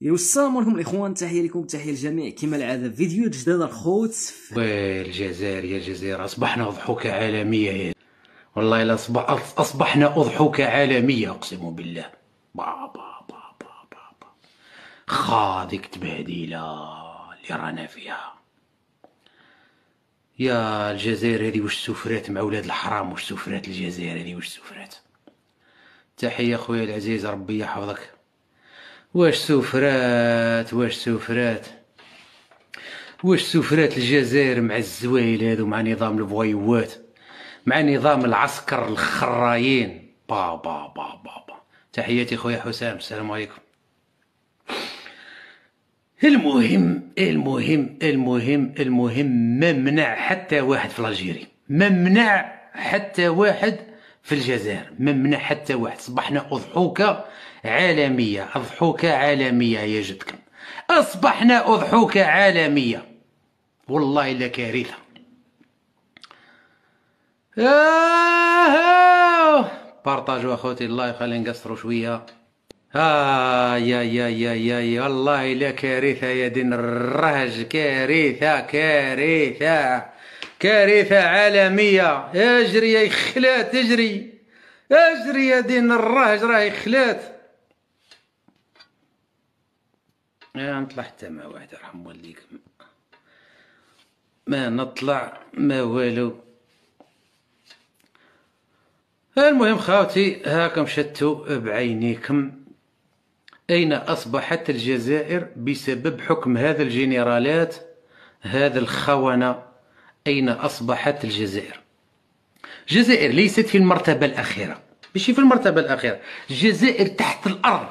السلام عليكم الاخوان، تحيه لكم، تحيه للجميع. كما العاده فيديو جديد الخوت. والجزائر يا الجزائر اصبحنا اضحوكه عالميه. والله الا اصبحنا اضحوكه عالميه اقسم بالله. با با با با با با. خاذك تبهديله اللي رانا فيها. يا الجزائر هذه واش سفرات مع ولاد الحرام، واش سفرات الجزائر هذه، واش سفرات. تحيه خويا العزيز، ربي يحفظك. واش سفرات، واش سفرات، واش سفرات الجزائر مع الزوايل هذو، مع نظام الفويوات، مع نظام العسكر الخرايين. با با با با با. تحياتي خويا حسام، السلام عليكم. المهم ما منع حتى واحد في الجيري، ما منع حتى واحد في الجزائر، ما منع حتى واحد. اصبحنا اضحوكه عالميه، اضحوكه عالميه يا جدكم، اصبحنا اضحوكه عالميه. والله الا كارثه. بارطاجوا اخوتي، الله يخلي نقصروا شويه. يا والله الا كارثه يا دين الرهج، كارثه كارثه كارثه عالميه. اجري يا خلات، اجري اجري يا دين الرهج، راهي خلات. نطلع حتى ما واحد، يرحم والديكم، ما نطلع ما والو. المهم خاوتي، هاكم شتوا بعينيكم أين أصبحت الجزائر بسبب حكم هذا الجنرالات، هذا الخونة. أين أصبحت الجزائر؟ الجزائر ليست في المرتبة الأخيرة، ماشي في المرتبة الأخيرة، الجزائر تحت الأرض.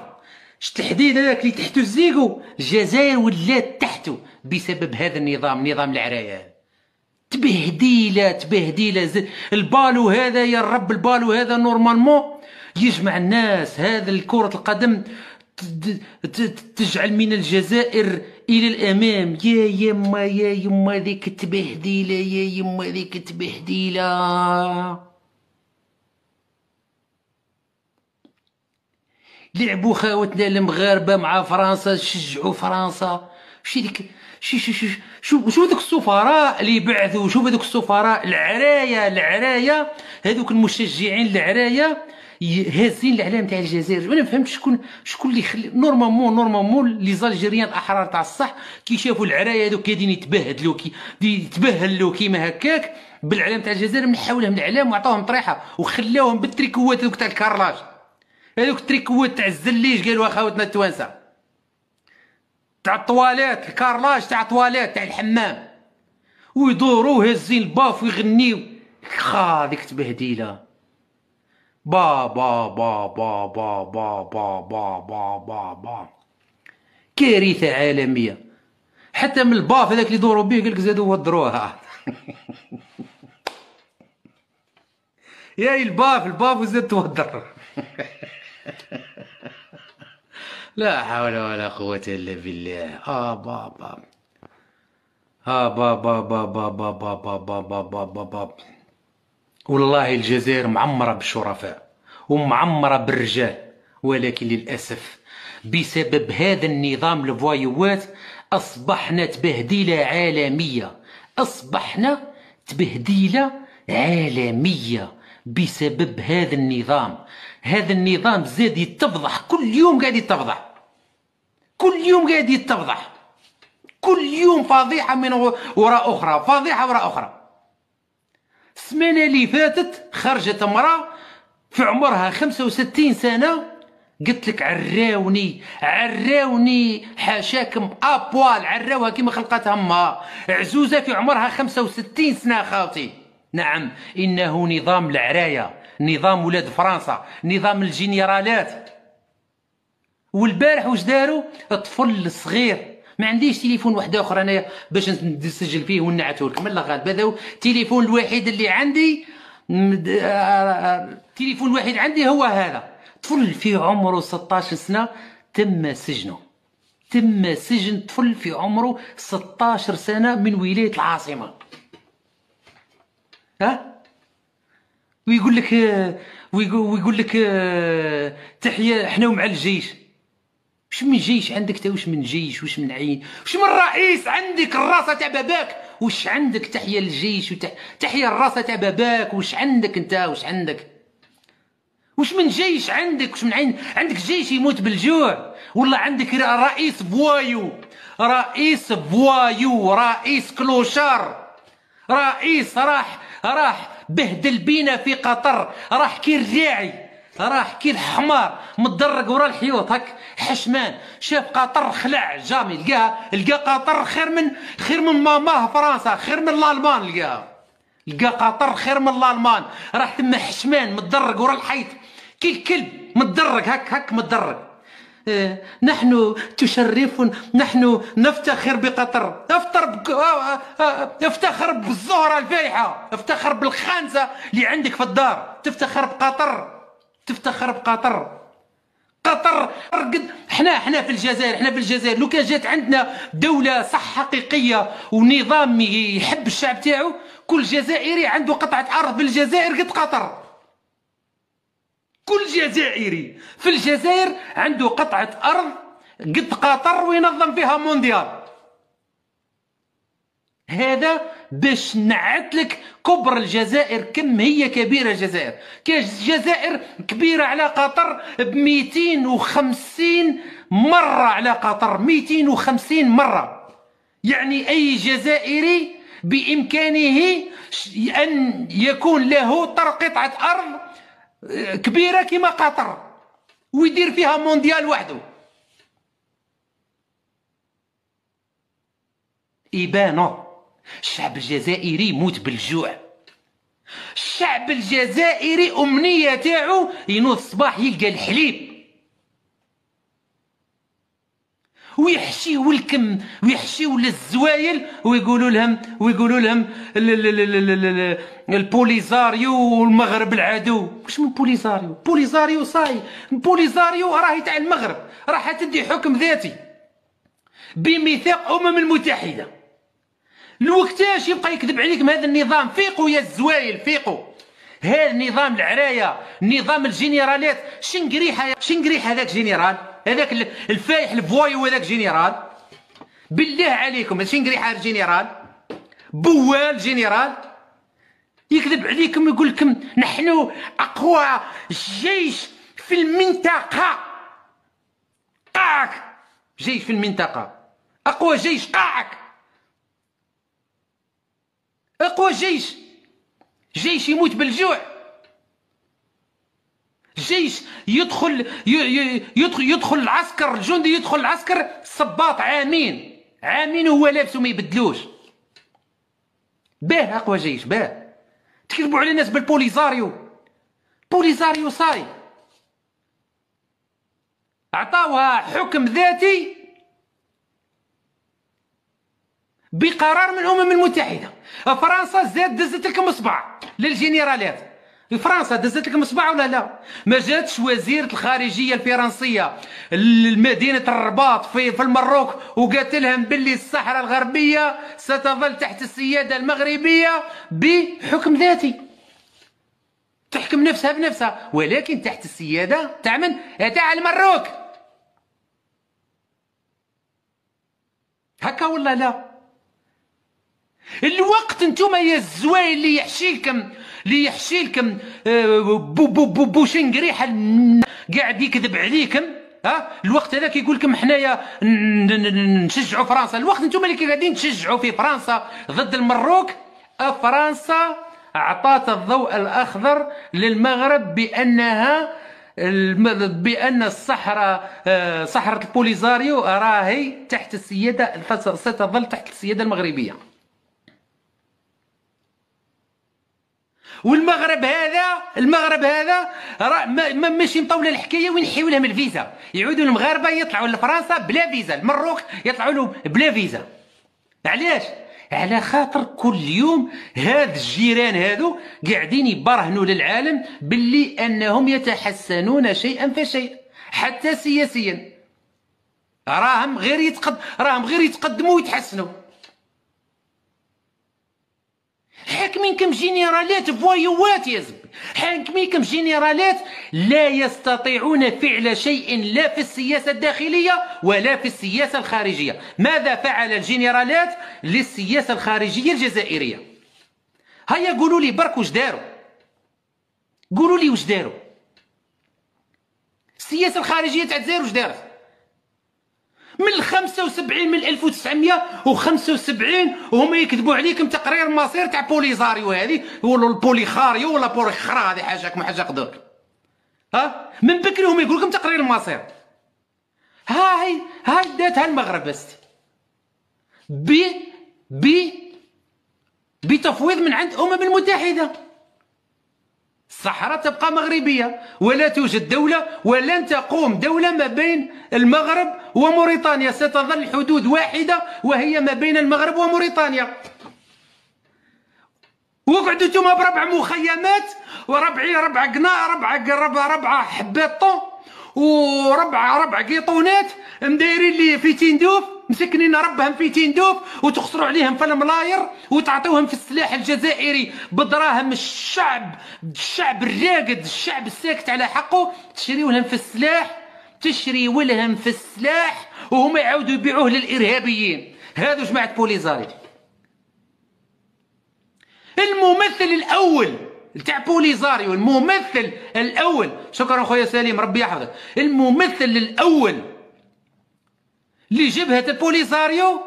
التحديد هذاك اللي تحته الزيقو، الجزائر ولات تحته بسبب هذا النظام، نظام العراية. تبهديله تبهديله. البالو هذا يا رب، البالو هذا نورمالمون يجمع الناس. هذا كرة القدم تجعل من الجزائر الى الامام. يا يما يا يما ذيك التبهديله، يا يما ذيك التبهديله. لعبوا خاوتنا المغاربه مع فرنسا، شجعوا فرنسا. شي ديك شو ذوك السفراء اللي بعثوا، شوف هذوك السفراء العرايه هذوك المشجعين العرايه هازين الاعلام تاع الجزائر. وانا ما فهمتش شكون اللي يخلي. نورمالمون لي زالجيريان الاحرار تاع الصح كي شافوا العرايه هذوك قاعدين يتبهدلوا، يتبهلوا كيما هكاك بالاعلام تاع الجزائر، منحاو لهم الاعلام وعطاوهم طريحه وخلاوهم بالتريكوات هذوك تاع الكارلاج، هذوك التريكوات تاع الزليج قالوا اخاوتنا التوانسه، تاع الطواليت، الكارلاج تاع الطواليت تاع الحمام، ويدوروا هازين الباف ويغنيو. ديك تبهديله. با با با با با با با با با با با. كارثه عالميه. حتى من الباف هذاك اللي دوروا به قالك زادوا ودروها. يا الباف وزاد توضر. لا حول ولا قوة إلا بالله. بابا بابا بابا بابا بابا بابا بابا. والله الجزائر معمرة بالشرفاء ومعمرة بالرجال، ولكن للأسف بسبب هذا النظام الفوايوات أصبحنا تبهديلة عالمية. أصبحنا تبهديلة عالمية بسبب هذا النظام. هذا النظام زاد يتفضح، كل يوم قاعد يتفضح، كل يوم قاعد يتفضح، كل يوم فضيحة من وراء أخرى، فضيحة وراء أخرى. السمانة اللي فاتت خرجت امرأة في عمرها 65 سنة قلت لك عراوني حاشاكم أبوال، عراوها كما خلقتها أمها، عزوزة في عمرها 65 سنة خاوتي. نعم، إنه نظام العراية، نظام ولاد فرنسا، نظام الجنرالات. والبارح واش داروا؟ طفل صغير، ما عنديش تليفون واحد اخر انايا باش نسجل فيه ونعته لكم. الله غالب هذا هو التليفون الوحيد اللي عندي، التليفون الوحيد عندي هو هذا. طفل في عمره 16 سنه تم سجنه، تم سجن طفل في عمره 16 سنه من ولايه العاصمه. ويقول لك تحيه احنا ومع الجيش. واش من جيش عندك تا؟ واش من جيش؟ واش من عين؟ واش من رئيس عندك؟ الراسه تاع باباك واش عندك؟ تحيه للجيش وتحيه الراسه تاع باباك. واش عندك انت؟ واش عندك؟ واش من جيش عندك؟ واش من عين عندك؟ جيش يموت بالجوع؟ والله عندك رئيس بوايو، رئيس بوايو، رئيس كلوشار، رئيس راح بهدل بينا في قطر، راح كي الراعي، راح كي الحمار متدرق ورا الحيوط هك حشمان. شاف قطر خلع جامي، لقى قطر خير من ماماه فرنسا، خير من الالمان. لقى قطر خير من الالمان. راح تما حشمان متدرق ورا الحيط كي الكلب متدرق هك متدرق. نحن تشرفنا، نحن نفتخر بقطر. افتخر بالزهرة الفايحة، افتخر بالخانزة اللي عندك في الدار، تفتخر بقطر، تفتخر بقطر. قطر قد احنا في الجزائر لو كان جات عندنا دولة صح حقيقية ونظام يحب الشعب تاعو، كل جزائري عنده قطعة أرض بالجزائر قد قطر. كل جزائري في الجزائر عنده قطعة أرض قد قطر وينظم فيها مونديال. هذا باش نعتلك كبر الجزائر كم هي كبيرة الجزائر. الجزائر كبيرة على قطر ب250 مرة، على قطر 250 مرة. يعني أي جزائري بإمكانه أن يكون له قطعة أرض كبيرة كما قطر ويدير فيها مونديال وحده. إبانة الشعب الجزائري يموت بالجوع. الشعب الجزائري أمنية تاعو ينوض الصباح يلقى الحليب ويحشيو الكم ويحشيو للزوايل ويقولوا لهم البوليزاريو والمغرب العدو. واش من بوليزاريو؟ بوليزاريو صاي، بوليزاريو راهي تاع المغرب، راح تدي حكم ذاتي بميثاق المتحدة. الوقتاش يبقى يكذب عليكم هذا النظام؟ فيقوا يا الزوايل، فيقوا. هذا النظام العراية، نظام الجنرالات. شنقريحة هذاك جنرال، هذاك الفايح الفوايو، هذاك جنرال. بالله عليكم شنقريحة الجنرال؟ بوال جنرال يكذب عليكم ويقول لكم نحن أقوى جيش في المنطقة. قاعك جيش في المنطقة، أقوى جيش قاعك، أقوى جيش يموت بالجوع. جيش يدخل العسكر، الجندي يدخل العسكر صباط عامين وهو لابسه ما يبدلوش. باه أقوى جيش، باه. تكذبوا على الناس بالبوليزاريو. بوليزاريو صاي عطاوها حكم ذاتي بقرار من الأمم المتحدة. فرنسا زاد دزت لكم اصبع للجنرالات. فرنسا دزت لكم اصبع ولا لا؟ ما جاتش وزيرة الخارجية الفرنسية لمدينة الرباط في المروك وقالت لهم باللي الصحراء الغربية ستظل تحت السيادة المغربية بحكم ذاتي، تحكم نفسها بنفسها، ولكن تحت السيادة تاع من؟ تاع المروك. هكا ولا لا؟ الوقت انتم يا الزوايل اللي يحشي لكم بوشنقريحه قاعد يكذب عليكم. الوقت هذاك يقول لكم حنايا نشجعوا فرنسا. الوقت انتم اللي قاعدين تشجعوا في فرنسا ضد المروك. فرنسا اعطت الضوء الاخضر للمغرب بان صحراء البوليزاريو راهي تحت السياده، ستظل تحت السياده المغربيه. والمغرب هذا راه ماشي مطوله الحكايه وينحيوا لهم الفيزا، يعودوا المغاربه يطلعوا لفرنسا بلا فيزا، المروك يطلعوا له بلا فيزا. علاش؟ على خاطر كل يوم هاد الجيران هادو قاعدين يبرهنوا للعالم باللي انهم يتحسنون شيئا فشيئا، حتى سياسيا راهم غير يتقدموا ويتحسنوا. حاكمينكم جنرالات فوايوات يا زبي، حاكمينكم جنرالات لا يستطيعون فعل شيء لا في السياسة الداخلية ولا في السياسة الخارجية. ماذا فعل الجنرالات للسياسة الخارجية الجزائرية؟ هيا قولوا لي برك واش داروا، قولوا لي واش داروا. السياسة الخارجية تاع الجزائر واش دارت؟ من 75 من 1975 وهما يكذبوا عليكم تقرير مصير تاع بوليزاريو هذه ولا البوليخاريو ولا بوليخرا هذه حاجاكم حاجه قدرك. ها من بكري هما يقول لكم تقرير المصير. هاي داتها المغرب بس بتفويض من عند الامم المتحده. الصحراء تبقى مغربية ولا توجد دولة ولن تقوم دولة ما بين المغرب وموريتانيا، ستظل الحدود واحدة وهي ما بين المغرب وموريتانيا. وقعدوا نتوما بربع مخيمات ربع قناع ربع حبات طون وربع قيطونات مدايرين لي في تندوف مسكنين ربهم في تندوف وتخسروا عليهم في الملاير وتعطيوهم في السلاح الجزائري بدراهم الشعب الراقد الشعب الساكت على حقه، تشريو لهم في السلاح وهم يعاودوا يبيعوه للارهابيين. هذو جماعه بوليزاريو. الممثل الاول تاع بوليزاريو، الممثل الاول، شكرا خويا سليم ربي يحفظك، الممثل الاول لجبهة البوليزاريو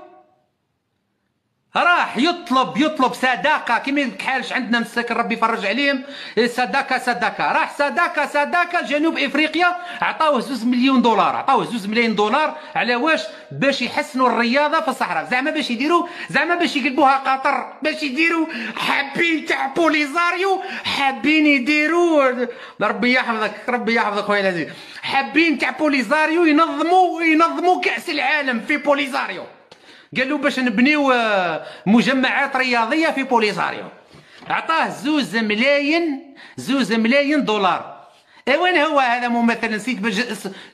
راح يطلب صداقة كيما يتحالش عندنا مساكن ربي يفرج عليهم. صداقة راح صداقة جنوب افريقيا عطاوه 2 مليون دولار، عطاوه 2 ملايين دولار على واش؟ باش يحسنوا الرياضة في الصحراء، زعما باش يقلبوها قطر، باش يديروا حابين تاع بوليزاريو، حابين يديروا ربي يحفظك خويا العزيز، حابين تاع بوليزاريو ينظموا كأس العالم في بوليزاريو. قالوا باش نبنيو مجمعات رياضية في بوليزاريو، عطاه 2 ملايين دولار. وين هو هذا ممثل؟ نسيت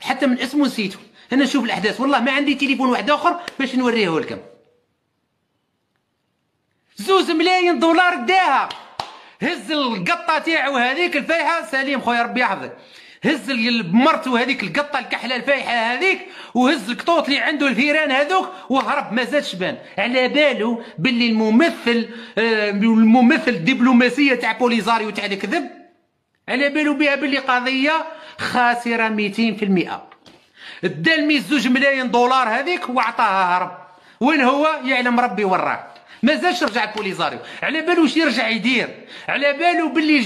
حتى من اسمه نسيته. انا نشوف الاحداث والله ما عندي تليفون واحد اخر باش نوريه لكم. 2 ملايين دولار داها، هز القطه تاعو هذيك الفايحه. سليم خويا ربي يحفظك، هز بمرتو هذيك القطه الكحله الفايحه هذيك وهز القطوط اللي عنده الفيران هذوك وهرب. ما زادش بان على بالو باللي الممثل الدبلوماسيه تاع بوليزاريو تاع الكذب على بالو بها باللي قضيه خاسره 200%. دا الميز 2 ملايين دولار هذيك وعطاها هرب. وين هو؟ يعلم ربي وراه. ما زالش رجع بوليزاريو، على بالو واش يرجع يدير، على بالو باللي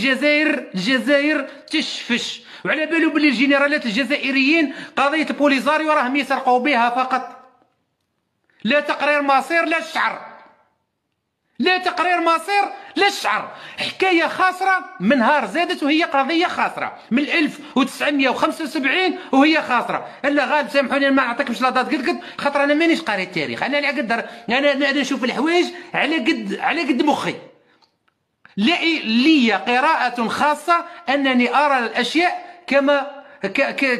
الجزائر تشفش، وعلى بالو باللي الجنرالات الجزائريين قضيه بوليزاريو راهم يسرقوا بها فقط. لا تقرير مصير لا الشعر، لا تقرير مصير لا الشعر. حكايه خاسره من نهار زادت وهي قضيه خاسره من 1975 وهي خاسره. الا غالب سامحوني ما نعطيكمش لا دات قد خاطر انا مانيش قاري التاريخ، انا على قد انا نشوف الحوايج على قد مخي. لي قراءة خاصة أنني أرى الأشياء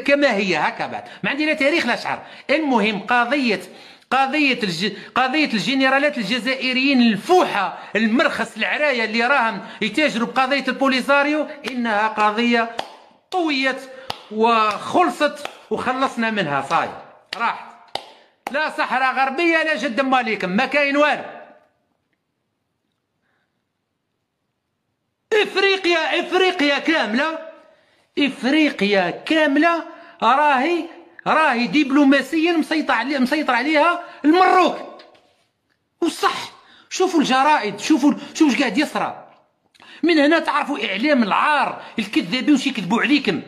كما هي هكا، بعد ما عندي لا تاريخ لا شعر. المهم قضية الجنرالات الجزائريين الفوحة المرخص العراية اللي راهم يتاجروا بقضية البوليزاريو، إنها قضية طويت وخلصت وخلصنا منها. صاي راحت، لا صحراء غربية لا جد ماليكم، ما كاين والو. افريقيا كامله راهي دبلوماسيا مسيطر عليها المروك. وصح شوفوا الجرائد، شوفوا واش قاعد يصرى. من هنا تعرفوا اعلام العار الكذابين واش يكذبوا عليكم.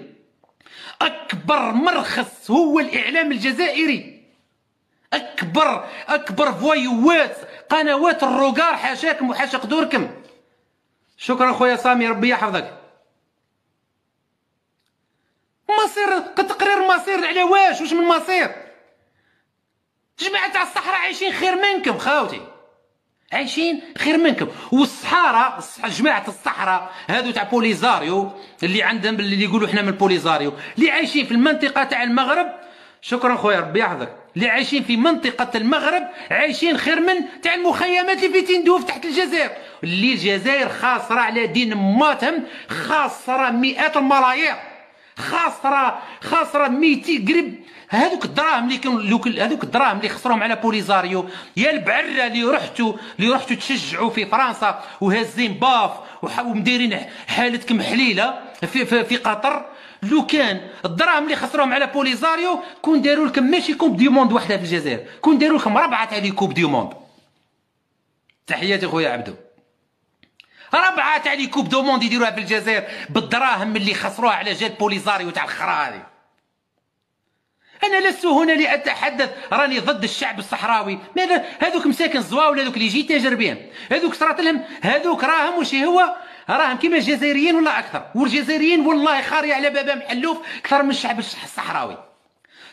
اكبر مرخص هو الاعلام الجزائري، اكبر فوايوات قنوات الروقار حاشاكم وحاشا قدوركم. شكرا خويا سامي ربي يحفظك. مصير تقرير مصير على واش من مصير؟ جماعة تاع الصحراء عايشين خير منكم خاوتي، عايشين خير منكم. والصحراء جماعة الصحراء هادو تاع بوليزاريو اللي عندهم اللي يقولوا احنا من بوليزاريو اللي عايشين في المنطقة تاع المغرب شكرا خويا ربي يحفظك. اللي عايشين في منطقة المغرب عايشين خير من تاع المخيمات اللي في تندوف تحت الجزائر، اللي الجزائر خاسرة على دين ماتهم، خاسرة مئات الملايير، خاسرة 200 قريب. هذوك الدراهم اللي كانوا هذوك الدراهم اللي خسروهم على بوليزاريو، يا البعره اللي رحتوا تشجعوا في فرنسا وهازين باف ومديرين حالتكم حليله في قطر. لو كان الدراهم اللي خسروهم على بوليزاريو كون داروا لكم ماشي كوب دي موند وحده في الجزائر، كون داروا لكم 4 تاع لي كوب دي موند. تحياتي خويا عبدو. 4 تاع لي كوب دو موند يديروها في الجزائر بالدراهم اللي خسروها على جال بوليزاريو تاع الخرا هذه. انا لست هنا لاتحدث راني ضد الشعب الصحراوي، ماذا هذوك مساكن الزواول هذوك اللي جيت تاجر بهم، هذوك صرات لهم، هذوك راهم واش هو، راهم كيما الجزائريين ولا اكثر، والجزائريين والله خاريه على بابا محلوف اكثر من الشعب الصحراوي.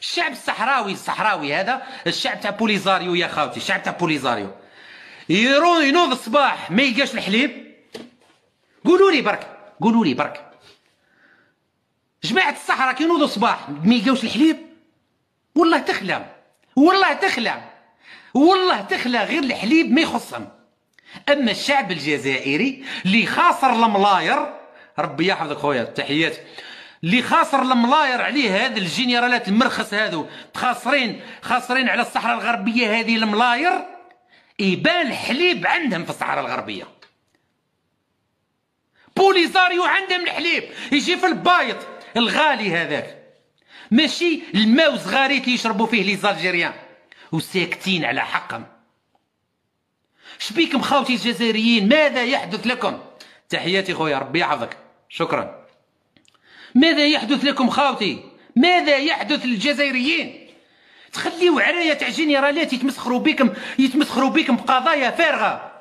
الشعب الصحراوي هذا الشعب تاع بوليزاريو يا خاوتي، الشعب تاع بوليزاريو ينوض الصباح ما يلقاش الحليب. قولوا لي برك جماعه الصحراء كي ينوضوا الصباح ما يلقاوش الحليب، والله تخلى غير الحليب ما يخصهم. اما الشعب الجزائري اللي خاسر الملاير، ربي يحفظك خويا تحياتي، اللي خاسر الملاير عليه هذه الجنرالات المرخص هذو خاسرين على الصحراء الغربيه هذه الملاير، يبان الحليب عندهم في الصحراء الغربيه. بوليزاريو عندهم الحليب يجي في البايط الغالي هذاك، ماشي الماء صغاريت اللي يشربوا فيه لي زالجيريان وساكتين على حقهم. شبيكم خاوتي الجزائريين؟ ماذا يحدث لكم؟ تحياتي خويا ربي يحفظك شكرا. ماذا يحدث لكم خاوتي؟ ماذا يحدث للجزائريين؟ تخليوا عرايه تاع جنرالات يتمسخروا بكم بقضايا فارغه.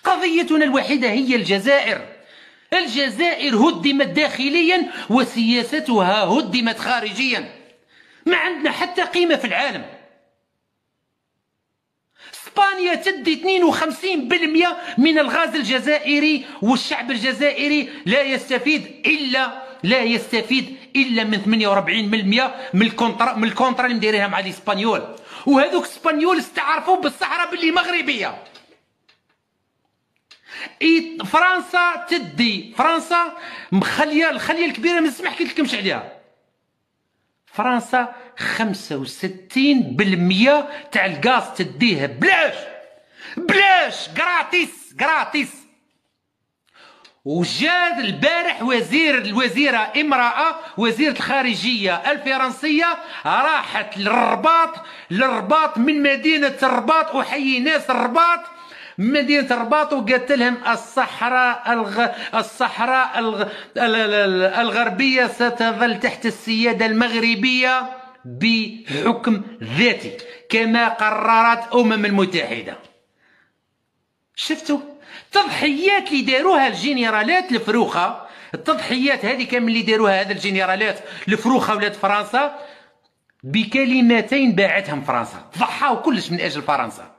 قضيتنا الوحيده هي الجزائر. الجزائر هدمت داخليا وسياستها هدمت خارجيا، ما عندنا حتى قيمة في العالم. اسبانيا تدي 52% من الغاز الجزائري، والشعب الجزائري لا يستفيد الا من 48% من الكونترا اللي مديرينها مع الاسبانيول، وهذوك الاسبانيول استعرفوا بالصحراء باللي مغربيه. فرنسا مخليه الخليه الكبيره ما نسمح لكمش عليها. فرنسا 65% تاع الغاز تديه بلاش غراتيس. وجاد البارح الوزيره امراه وزيره الخارجيه الفرنسيه راحت للرباط من مدينه الرباط، احيي ناس الرباط مدينة الرباط، وقالت لهم الصحراء الغربية ستظل تحت السيادة المغربية بحكم ذاتي كما قررت المتحدة. شفتوا التضحيات اللي داروها الجنرالات الفروخة، التضحيات هذه كامل اللي داروها هذا الجنرالات الفروخة ولاد فرنسا، بكلمتين باعتهم فرنسا، ضحاو كلش من أجل فرنسا.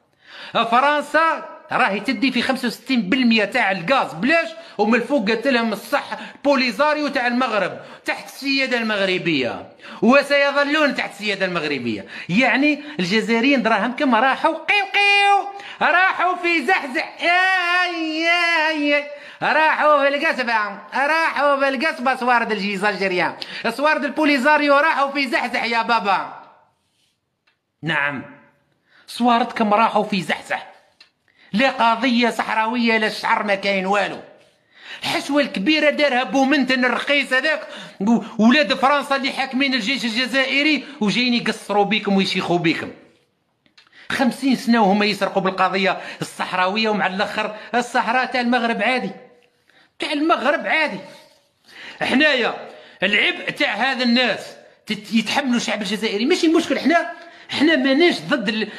فرنسا راهي تدي في 65% تاع الغاز بلاش، ومن الفوق قالت لهم الصح بوليزاريو تاع المغرب تحت السياده المغربيه وسيظلون تحت السياده المغربيه. يعني الجزائريين دراهم كما راحوا راحوا في زحزح راحوا في القصبه سوارد الجزائريين، سوارد البوليزاريو راحوا في زحزح يا بابا. نعم صوارتكم راحوا في زحزح، لا قضيه صحراويه لا الشعر ما كاين والو. الحشوه الكبيره دارها بومنتن الرخيص هذاك ولاد فرنسا اللي حاكمين الجيش الجزائري وجايين يقصروا بكم ويشيخوا بكم. 50 سنه وهم يسرقوا بالقضيه الصحراويه، ومع الاخر الصحراء تاع المغرب عادي، تاع المغرب عادي. حنايا العبء تاع هذا الناس يتحملوا الشعب الجزائري ماشي مشكل. احنا ماناش ضد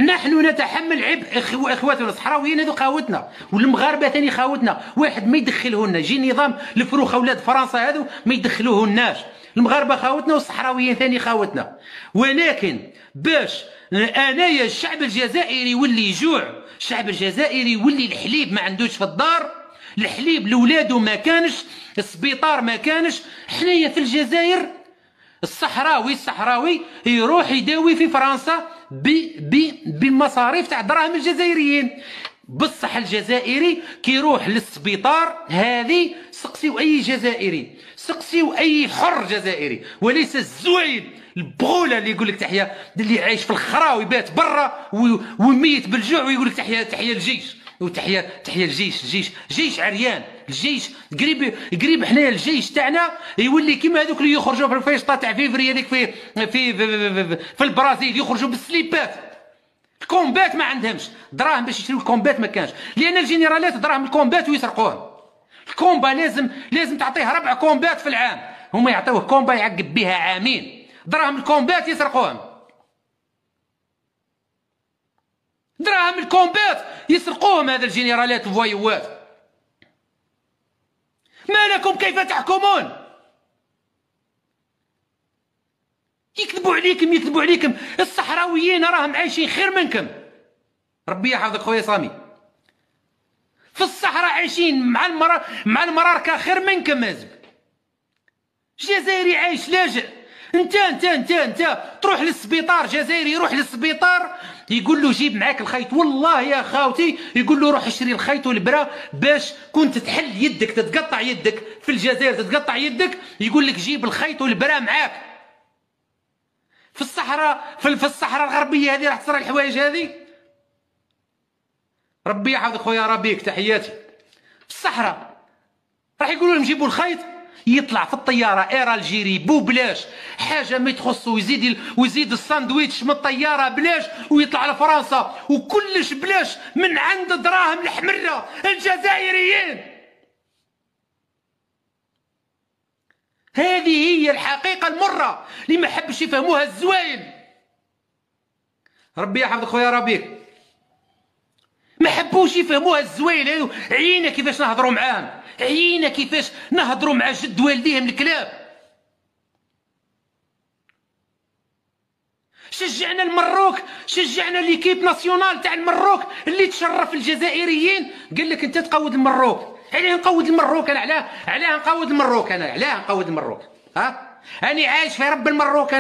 نحن نتحمل عبء اخواتنا الصحراويين هذو خاوتنا، والمغاربه ثاني خاوتنا، واحد ما يدخلهن يجي نظام الفروخه اولاد فرنسا هذو ما يدخلوهناش. المغاربه خاوتنا والصحراويين ثاني خاوتنا، ولكن باش انايا الشعب الجزائري يولي يجوع، الشعب الجزائري يولي الحليب ما عندوش في الدار، الحليب لولادو ما كانش، السبيطار ما كانش. حنايا في الجزائر الصحراوي يروح يداوي في فرنسا بمصاريف تاع دراهم الجزائريين. بصح الجزائري كيروح للسبيطار هذه، سقسيو اي جزائري، سقسيو اي حر جزائري، وليس الزوين البغوله اللي يقول لك تحيه، اللي عايش في الخرا ويبات برا وميت بالجوع ويقول لك تحيه الجيش، وتحيه الجيش. جيش عريان، الجيش قريب حنايا الجيش تاعنا يولي كيما هذوك اللي يخرجوا في الفيشطه تاع فيفري هذيك في البرازيل، يخرجوا بالسليبات. الكومبات ما عندهمش دراهم باش يشريو الكومبات، ما كانش، لان الجنرالات دراهم الكومبات ويسرقوهم. الكومبا لازم تعطيه 4 كومبات في العام، هما يعطيوه كومبا يعقب بها عامين، دراهم الكومبات يسرقوهم. دراهم الكومبات يسرقوهم هذا الجنرالات الفويوات. ما لكم كيف تحكمون؟ يكذبوا عليكم. الصحراويين راهم عايشين خير منكم. ربي يحفظك خويا سامي. في الصحراء عايشين مع المراركة خير منكم. مازال جزائري عايش لاجئ. انت تروح للسبيطار، جزائري يروح للسبيطار يقول له جيب معاك الخيط، والله يا خاوتي يقول له روح اشري الخيط والبرا باش كنت تحل يدك، تتقطع يدك في الجزائر، تتقطع يدك، يقول لك جيب الخيط والبرا معاك. في الصحراء في الصحراء الغربيه هذه راح تصرى الحوايج هذه. ربي يحفظك خويا ربيك، تحياتي. في الصحراء راح يقولوا لهم جيبوا الخيط، يطلع في الطياره اير الجيري ببلاش، حاجه ما تخصو، ويزيد الساندويتش من الطياره بلاش، ويطلع لفرنسا وكلش بلاش من عند دراهم الحمره الجزائريين. هذه هي الحقيقه المره اللي ما حبش يفهموها الزواين. ربي يحفظك خويا ربيك. ما حبوش يفهموها الزواين هذو. عينا كيفاش نهضروا معاهم، عينا كيفاش نهضروا مع جد والديهم الكلاب. شجعنا المروك، شجعنا ليكيب ناسيونال تاع المروك اللي تشرف الجزائريين. قال لك انت تقود المروك. علاه نقود المروك انا؟ علاه نقود المروك انا؟ علاه نقود المروك؟ ها اني عايش في رب المروك،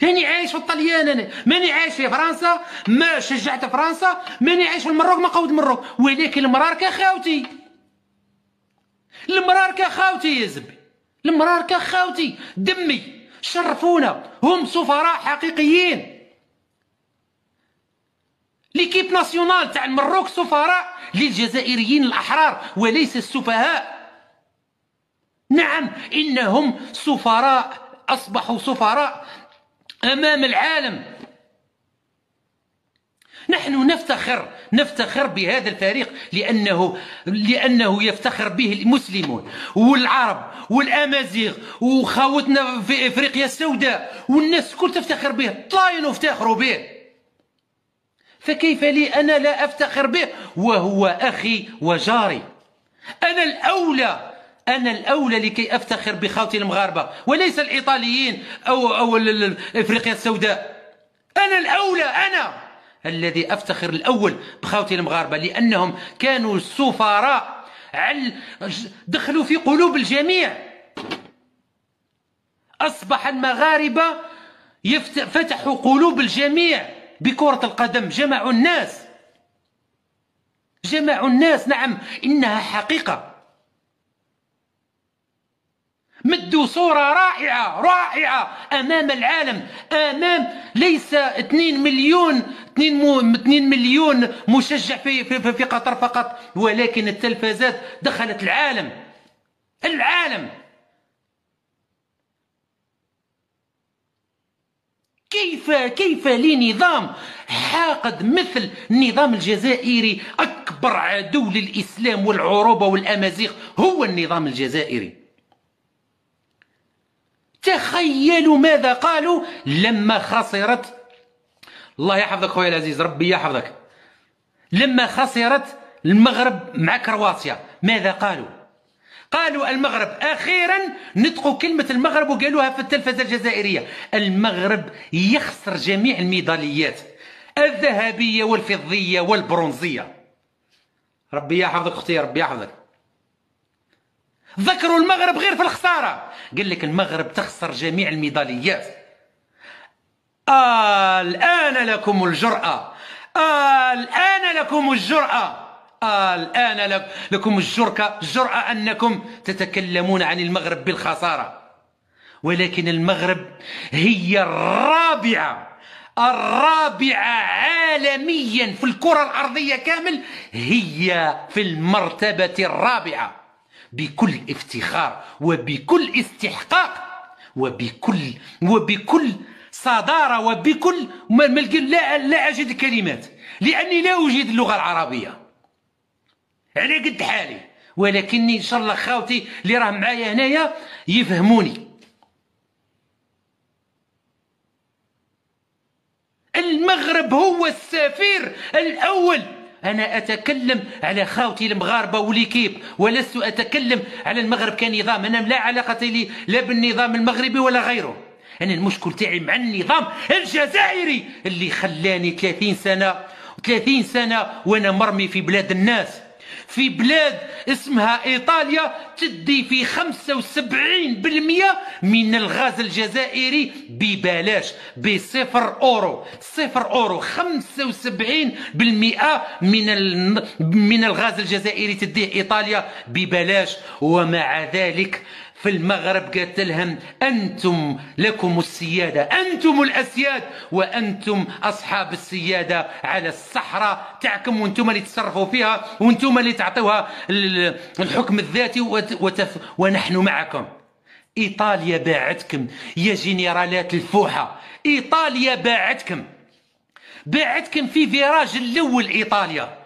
هاني عايش في الطليان، انا ماني عايش في فرنسا، ما شجعت فرنسا، ماني عايش في المروك، ما قود المروك. ولكن المراركه خاوتي، المراركه خاوتي يا زبي، المراركه خاوتي دمي، شرفونا، هم سفراء حقيقيين. ليكيب ناسيونال تاع المروك سفراء للجزائريين الاحرار وليس السفهاء. نعم انهم سفراء، اصبحوا سفراء امام العالم. نحن نفتخر بهذا الفريق لأنه يفتخر به المسلمون والعرب والأمازيغ وخاوتنا في إفريقيا السوداء، والناس الكل تفتخر به، طلاين افتخروا به. فكيف لي أنا لا أفتخر به وهو أخي وجاري؟ أنا الأولى لكي أفتخر بخوتي المغاربة وليس الإيطاليين أو إفريقيا السوداء. أنا الأولى، أنا الذي أفتخر الأول بخوتي المغاربة، لأنهم كانوا سفراء، دخلوا في قلوب الجميع. أصبح المغاربة فتحوا قلوب الجميع بكرة القدم، جمعوا الناس. نعم إنها حقيقة. مدوا صورة رائعة أمام العالم، أمام ليس 2 مليون مشجع في قطر فقط، ولكن التلفازات دخلت العالم. كيف لنظام حاقد مثل النظام الجزائري؟ أكبر عدو للإسلام والعروبة والأمازيغ هو النظام الجزائري. تخيلوا ماذا قالوا لما خسرت، الله يحفظك خويا العزيز، ربي يحفظك، لما خسرت المغرب مع كرواتيا. ماذا قالوا المغرب أخيرا نطقوا كلمة المغرب وقالوها في التلفزة الجزائرية. المغرب يخسر جميع الميداليات الذهبية والفضية والبرونزية. ربي يحفظك اختي، ربي يحفظك. ذكروا المغرب غير في الخسارة، قال لك المغرب تخسر جميع الميداليات. الآن لكم الجرأة، الآن لكم الجرأة، الآن لكم الجرأة أنكم تتكلمون عن المغرب بالخسارة. ولكن المغرب هي الرابعة عالميا في الكرة الأرضية كامل، هي في المرتبة الرابعة بكل افتخار وبكل استحقاق وبكل صدارة وبكل لا أجد الكلمات، لأني لا أجيد اللغة العربية على قد حالي، ولكني إن شاء الله خاوتي اللي راه معايا هنايا يفهموني. المغرب هو السفير الأول. أنا أتكلم على خاوتي المغاربة وليكيب، ولست أتكلم على المغرب كنظام. أنا لا علاقة لي لا بالنظام المغربي ولا غيره. أنا المشكل تاعي مع النظام الجزائري اللي خلاني 30 سنة وأنا مرمي في بلاد الناس، في بلاد اسمها إيطاليا تدي في 75% من الغاز الجزائري ببلاش، بصفر أورو، 75% من الغاز الجزائري تديه إيطاليا ببلاش. ومع ذلك في المغرب قالت لهم أنتم لكم السيادة، أنتم الأسياد، وأنتم أصحاب السيادة على الصحراء تاعكم، وأنتم اللي تصرفوا فيها، وأنتم اللي تعطوها الحكم الذاتي، ونحن معكم. إيطاليا باعتكم يا جنرالات الفوحة، إيطاليا باعتكم في فيراج الأول إيطاليا،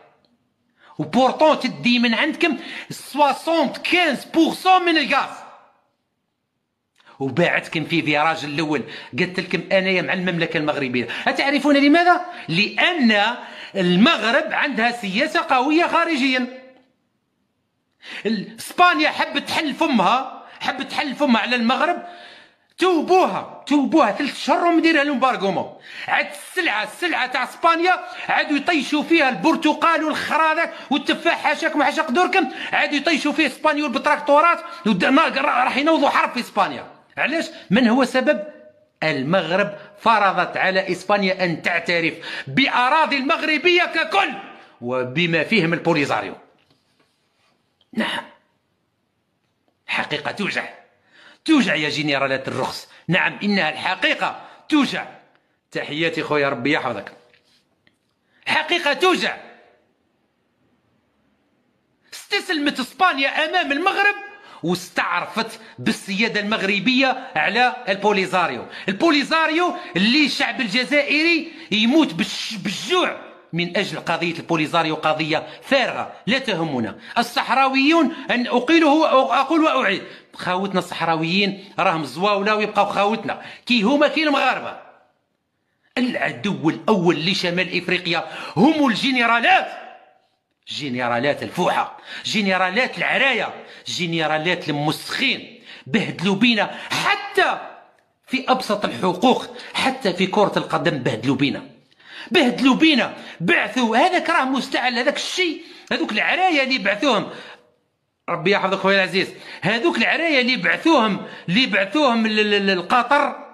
وبورطون تدي من عندكم 75% من الغاز، وباعتكم في فيراج الاول. قلت لكم انايا مع المملكه المغربيه. أتعرفون لماذا؟ لان المغرب عندها سياسه قويه خارجيا. اسبانيا حبت تحل فمها على المغرب، توبوها 3 شهور ومديرها لهم بارغومو. عاد السلعه تاع اسبانيا عادوا يطيشوا فيها البرتقال والخراذك والتفاح، حاشاكم وحاشا قدوركم، عادوا يطيشوا فيه اسبانيول بالتراكتورات، راح ينوضوا حرب في اسبانيا. علاش؟ من هو سبب؟ المغرب فرضت على اسبانيا ان تعترف باراضي المغربيه ككل وبما فيهم البوليزاريو. نعم، حقيقه توجع يا جنرالات الرخص. نعم، انها الحقيقه توجع. تحياتي خويا، ربي يحفظك. حقيقه توجع. استسلمت اسبانيا امام المغرب واستعرفت بالسياده المغربيه على البوليزاريو اللي الشعب الجزائري يموت بالجوع من اجل قضيه البوليزاريو، قضيه فارغه لا تهمنا. الصحراويون ان اقول واعيد، خاوتنا الصحراويين راهم زواوله ويبقاو خاوتنا كي هما كي المغاربه. العدو الاول لشمال افريقيا هم جنرالات الفوحة، جنرالات العراية، جنرالات المسخين. بهدلوا بينا حتى في أبسط الحقوق، حتى في كرة القدم بهدلوا بينا. بعثوا هذاك راه مستعل، هذاك الشيء، هذوك العراية اللي بعثوهم، ربي يحفظك خويا العزيز، هذوك العراية اللي بعثوهم لقطر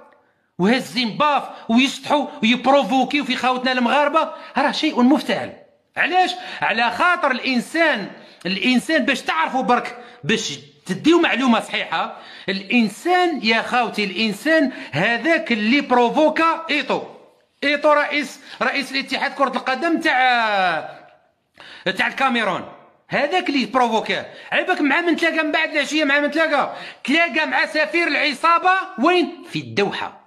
وهزين باف ويسطحوا ويبروفوكيو في خاوتنا المغاربة، راه شيء مفتعل. علاش؟ على خاطر الانسان باش تعرفوا برك، باش تديو معلومه صحيحه، الانسان يا خاوتي، الانسان هذاك اللي بروفوكا ايطو رئيس الاتحاد كره القدم تاع الكاميرون، هذاك اللي بروفوكاه. عيبك مع من تلاقى من بعد العشيه، مع من تلاقى مع سفير العصابه وين؟ في الدوحه.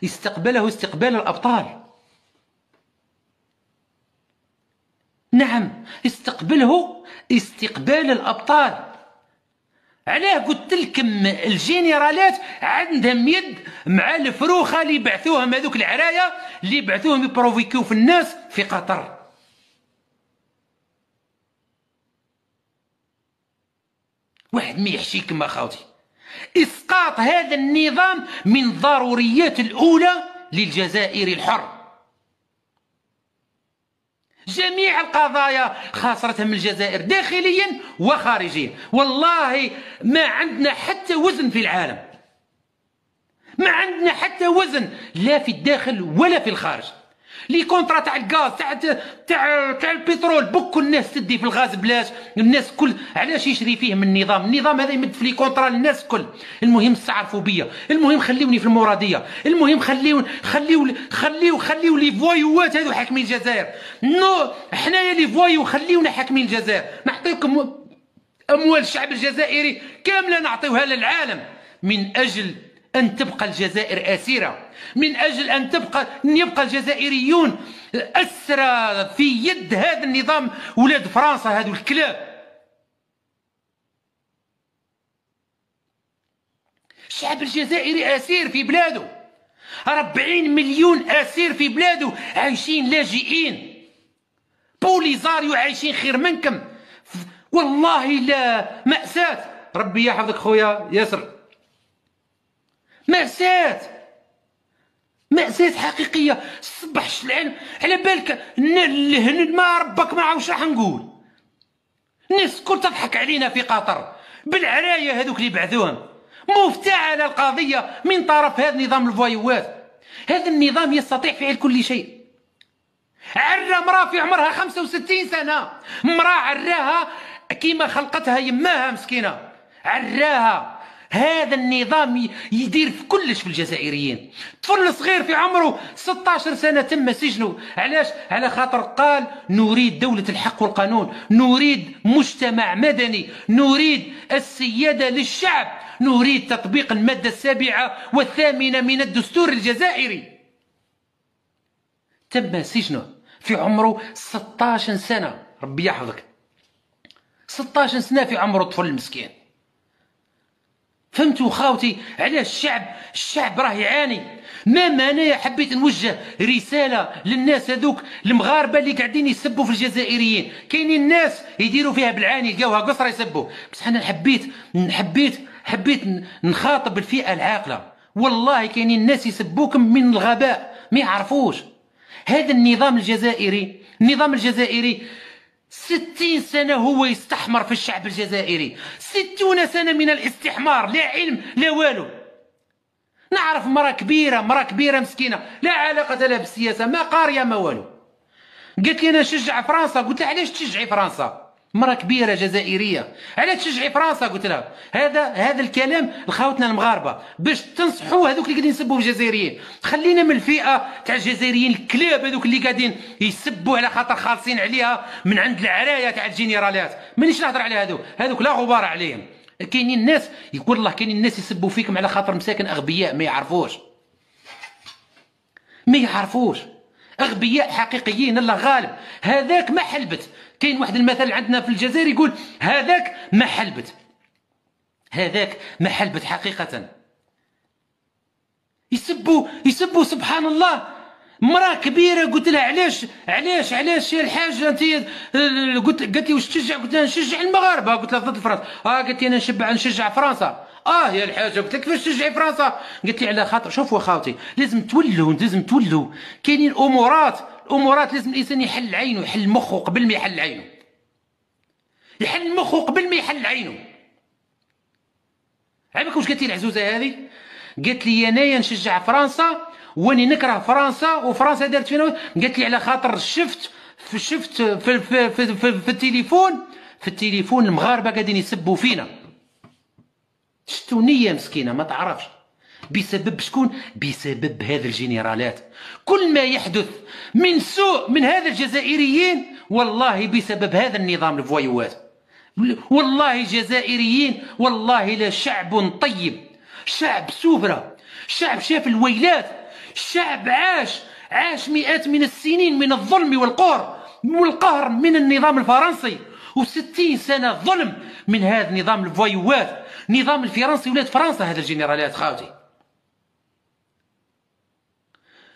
استقبله استقبال الابطال. نعم، استقبله استقبال الأبطال. علاه قلت لكم الجنرالات عندهم يد مع الفروخة اللي بعثوهم، هذوك العراية اللي بعثوهم يبروفيكيو في الناس في قطر. واحد ما يحشيكم أخوتي. إسقاط هذا النظام من الضروريات الأولى للجزائر الحر. جميع القضايا خاصرتها من الجزائر داخليا وخارجيا. والله ما عندنا حتى وزن في العالم، ما عندنا حتى وزن لا في الداخل ولا في الخارج. لي كونترا تاع الغاز تاع البترول بكل الناس تدي في الغاز بلاش، الناس كل علاش يشري فيه من النظام هذا يمد في لي كونترا للناس كل. المهم استعرفوا بيا، المهم خليوني في المراديه، المهم خليو لي فوايوات هذو حاكمين الجزائر. نو حنايا لي فوايو خليونا حاكمين الجزائر، نعطيكم اموال الشعب الجزائري كامله نعطيوها للعالم من اجل أن تبقى الجزائر أسيرة، من أجل أن يبقى الجزائريون أسرى في يد هذا النظام ولاد فرنسا هذو الكلاب. الشعب الجزائري أسير في بلاده، 40 مليون أسير في بلاده عايشين لاجئين، بوليزاريو عايشين خير منكم. والله لا مأساة. ربي يحفظك خويا ياسر، مأساة، مأساة حقيقية. صبح شلعن على بالك ما ربك ما عاوش راح نقول. الناس الكل تضحك علينا في قطر بالعراية هذوك اللي بعثوهم، مفتعلة القضية من طرف هذا النظام الفوايوات. هذا النظام يستطيع فعل كل شيء. عرى مراه في عمرها 65 سنة، مراه عراها كيما خلقتها يماها مسكينة، عراها. هذا النظام يدير في كلش في الجزائريين. طفل صغير في عمره 16 سنة تم سجنه، علاش؟ على خاطر قال نريد دولة الحق والقانون، نريد مجتمع مدني، نريد السيادة للشعب، نريد تطبيق المادة 7 و8 من الدستور الجزائري. تم سجنه في عمره 16 سنة، ربي يحفظك، 16 سنة في عمره الطفل المسكين. فهمتوا خاوتي علاش الشعب راه يعاني؟ ماما انايا حبيت نوجه رساله للناس هذوك المغاربه اللي قاعدين يسبوا في الجزائريين. كاينين الناس يديروا فيها بالعاني يلقاوها قصره يسبوا، بصح انا حبيت نخاطب الفئه العاقله. والله كاينين الناس يسبوكم من الغباء ما يعرفوش. هذا النظام الجزائري 60 سنة هو يستحمر في الشعب الجزائري، 60 سنة من الاستحمار، لا علم لا والو. نعرف مرة كبيرة مسكينة لا علاقة لها بالسياسة، ما قارية ما والو، قالت لي أنا نشجع فرنسا. قلت لها علاش تشجعي فرنسا؟ مرة كبيرة جزائرية، علاش تشجعي فرنسا؟ قلت لها هذا الكلام لخاوتنا المغاربة باش تنصحوا هذوك اللي قاعدين يسبوا في الجزائريين. خلينا من الفئة تاع الجزائريين الكلاب هذوك اللي قاعدين يسبوا على خاطر خالصين عليها من عند العراية تاع الجنرالات. مانيش نهضر على هذوك لا غبار عليهم. كاينين الناس يقول الله كاينين الناس يسبوا فيكم على خاطر مساكن اغبياء ما يعرفوش اغبياء حقيقيين. الله غالب، هذاك ما حلبت. كاين واحد المثل عندنا في الجزائر يقول هذاك ما حلبت حقيقة. يسبوا سبحان الله. مراه كبيره قلت لها علاش يا الحاج انت؟ قالت لي واش تشجع؟ قلت لها نشجع المغاربه. قلت لها ضد فرنسا. قالت لي انا نشجع فرنسا. يا الحاجه قلت لك كيفاش تشجعي فرنسا؟ قالت لي على خاطر شوفوا خاوتي لازم تولوا كاينين امورات لازم الانسان يحل عينه، يحل مخه قبل ما يحل عينه، عارفك واش قالت لي العزوزه هذه؟ قالت لي انايا نشجع فرنسا واني نكره فرنسا وفرنسا دارت فينا. قالت لي على خاطر شفت في التليفون المغاربه قاعدين يسبوا فينا. شتو نيه مسكينه ما تعرفش بسبب شكون؟ بسبب هذا الجنرالات. كل ما يحدث من سوء من هذا الجزائريين والله بسبب هذا النظام الفوايوات. والله جزائريين والله لا شعب طيب، شعب سوبرة، شعب شاف الويلات، شعب عاش مئات من السنين من الظلم والقهر من النظام الفرنسي، و60 سنة ظلم من هذا النظام الفوايوات، نظام الفرنسي ولاد فرنسا. هذا الجنرالات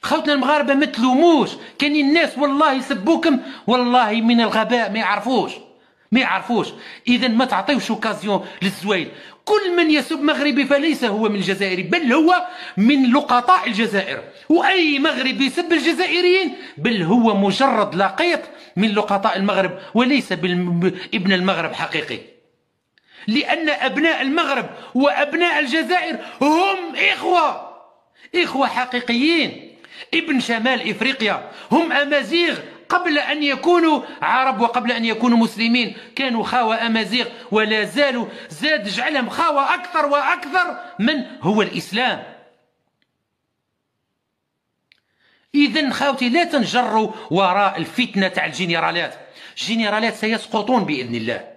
خوتنا المغاربة ما تلوموش. كاينين الناس والله يسبوكم والله من الغباء ما يعرفوش. اذا ما تعطيوش اوكازيون للزويل. كل من يسب مغربي فليس هو من الجزائر بل هو من لقطاء الجزائر، واي مغربي يسب الجزائريين بل هو مجرد لقيط من لقطاء المغرب وليس ابن المغرب حقيقي، لأن أبناء المغرب وأبناء الجزائر هم إخوة حقيقيين، ابن شمال إفريقيا، هم أمازيغ قبل أن يكونوا عرب وقبل أن يكونوا مسلمين، كانوا خاوة أمازيغ ولا زالوا، زاد جعلهم خاوة أكثر وأكثر من هو الإسلام. إذا خاوتي لا تنجروا وراء الفتنة تاع الجنرالات. الجنرالات سيسقطون بإذن الله،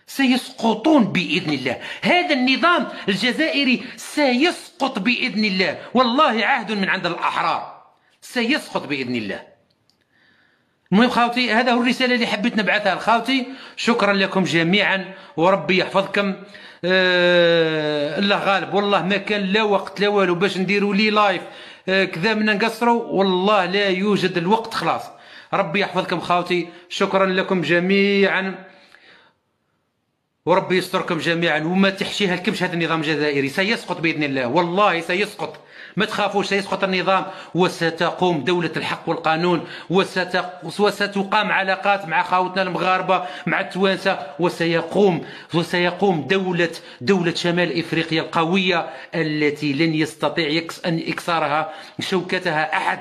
سيسقطون بإذن الله. هذا النظام الجزائري سيسقط بإذن الله، والله عهد من عند الأحرار، سيسقط بإذن الله. المهم خاوتي، هذا هو الرسالة اللي حبيت نبعثها لخاوتي. شكرا لكم جميعا وربي يحفظكم. الله غالب، والله ما كان لا وقت لا والو باش نديروا لي لايف كذا من نقصروا، والله لا يوجد الوقت خلاص. ربي يحفظكم خاوتي، شكرا لكم جميعا وربي يستركم جميعا. وما تحشيها لكمش هذا النظام الجزائري، سيسقط بإذن الله، والله سيسقط، ما تخافوش، سيسقط النظام وستقوم دولة الحق والقانون، وستقام علاقات مع خاوتنا المغاربة مع التوانسة، وسيقوم دولة شمال إفريقيا القوية التي لن يستطيع أن يكسرها شوكتها أحد،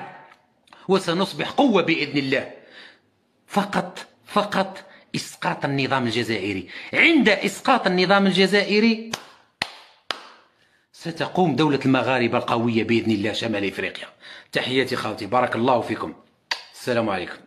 وسنصبح قوة بإذن الله. فقط إسقاط النظام الجزائري. عند إسقاط النظام الجزائري ستقوم دولة المغاربة القوية بإذن الله شمال إفريقيا. تحياتي خاوتي، بارك الله فيكم، السلام عليكم.